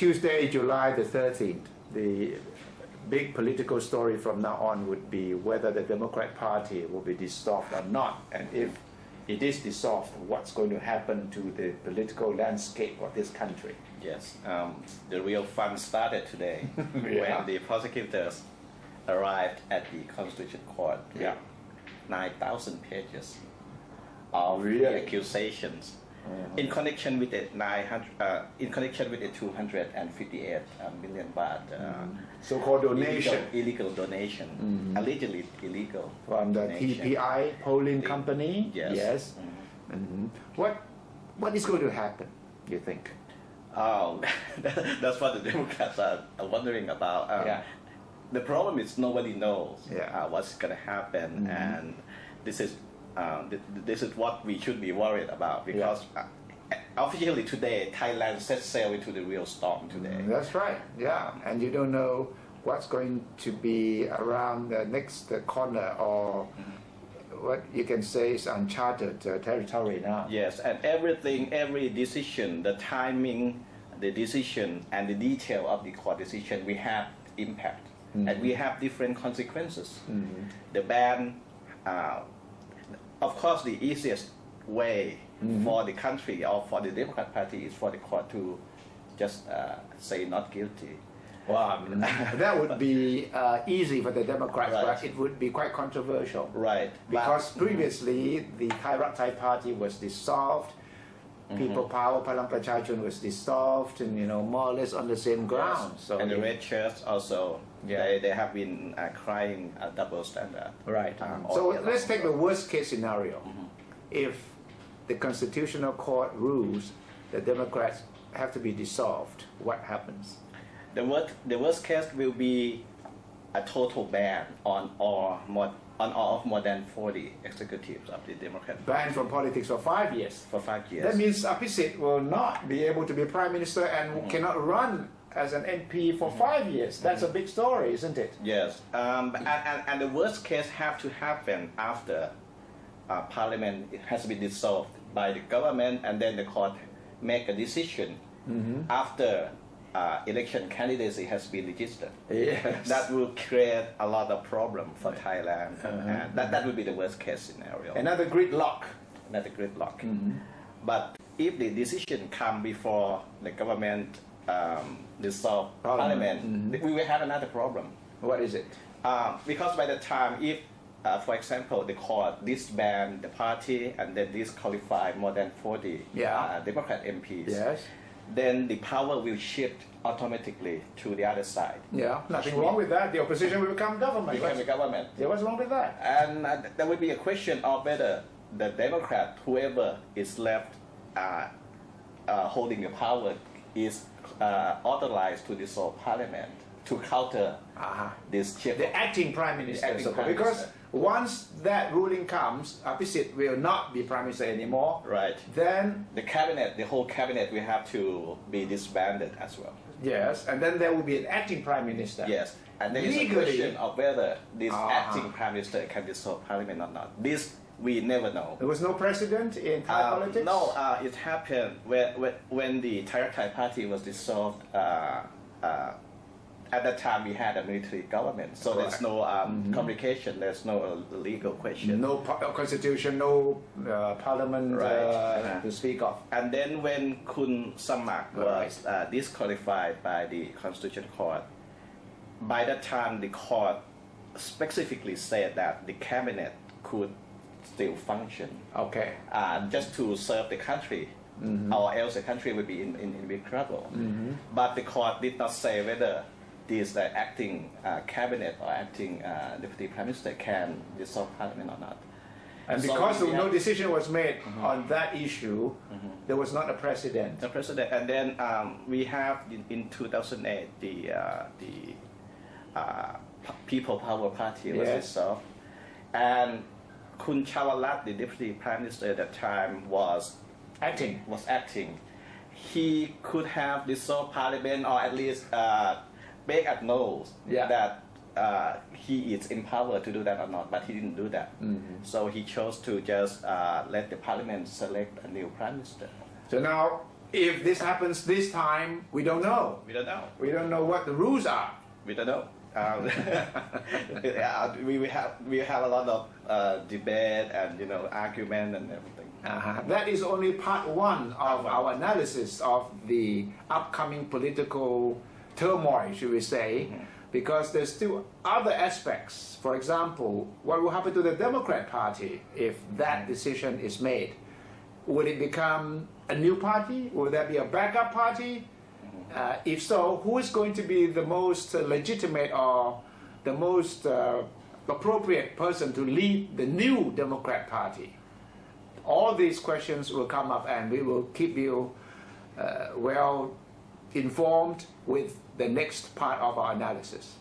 Tuesday, July the 13th, the big political story from now on would be whether the Democrat Party will be dissolved or not, and if it is dissolved, what's going to happen to the political landscape of this country. Yes, the real fun started today when the prosecutors arrived at the Constitution Court with 9,000 pages of accusations in connection with the 258 million baht so-called donation, illegal donation, allegedly illegal from the donation. TPI polling company. Yes. What is going to happen, you think? Oh, that's what the Democrats are wondering about. The problem is nobody knows what's going to happen, and this is what we should be worried about, because officially today Thailand set sail into the real storm today. That's right. And you don't know what's going to be around the next corner, or what you can say is uncharted territory now. Yes, and every decision, the timing, the decision, and the detail of the court decision, we have impact, and we have different consequences. The ban, of course, the easiest way for the country or for the Democrat Party is for the court to just say not guilty. Wow, that would be easy for the Democrats, but it would be quite controversial. Right. Because previously the Thai Rak Thai Party was dissolved, People Power, Palang Prachachun was dissolved, and more or less on the same ground. So and the Red Shirts also, they have been crying a double standard. Right. So let's take the worst case scenario. If the Constitutional Court rules the Democrats have to be dissolved, what happens? The worst case will be a total ban on all of more than 40 executives of the Democrat. Banned from politics for 5 years. For 5 years. That means Abhisit will not be able to be Prime Minister and cannot run as an MP for 5 years. That's a big story, isn't it? Yes. And the worst case have to happen after Parliament has been dissolved by the government, and then the court make a decision after election candidacy has been registered. Yes. That will create a lot of problem for Thailand, and that would be the worst case scenario. Another gridlock. But if the decision come before the government dissolve Parliament, we will have another problem. What is it? Because by the time, if for example, the court disband the party and then disqualify more than 40 Democrat MPs, then the power will shift automatically to the other side. Nothing wrong with that. The opposition will become government. What's wrong with that? And there will be a question of whether the Democrat, whoever is left holding the power, is authorized to dissolve Parliament to counter this shift. The acting Prime Minister. Because once that ruling comes, Abhisit will not be Prime Minister anymore. Right. Then the cabinet, the whole cabinet will have to be disbanded as well. Yes, and then there will be an acting Prime Minister. Yes, and there is a question of whether this acting Prime Minister can dissolve Parliament or not. This we never know. There was no precedent in Thai politics? No, it happened when the Thai Rak Thai Party was dissolved. At that time, we had a military government, so there's no complication, there's no legal question. No constitution, no parliament to speak of. And then when Kun Samak was disqualified by the Constitutional Court, by that time the court specifically said that the cabinet could still function. Just to serve the country, or else the country would be in big trouble. But the court did not say whether this acting cabinet or acting deputy prime minister can dissolve Parliament or not. And because no decision was made on that issue, there was not a precedent. And then we have in 2008 the People Power Party was dissolved, and Kun Chawalat, the deputy prime minister at that time, was acting. He could have dissolved Parliament, or at least make us know that he is empowered to do that or not, but he didn't do that. So he chose to just let the Parliament select a new Prime Minister. So now if this happens this time, we don't know. We don't know. We don't know what the rules are. We don't know. We have a lot of debate and argument and everything. That is only part one of our analysis of the upcoming political turmoil, should we say, because there's still other aspects. For example, what will happen to the Democrat Party if that decision is made? Will it become a new party? Will there be a backup party? If so, who is going to be the most legitimate or the most appropriate person to lead the new Democrat Party? All these questions will come up, and we will keep you well informed with the next part of our analysis.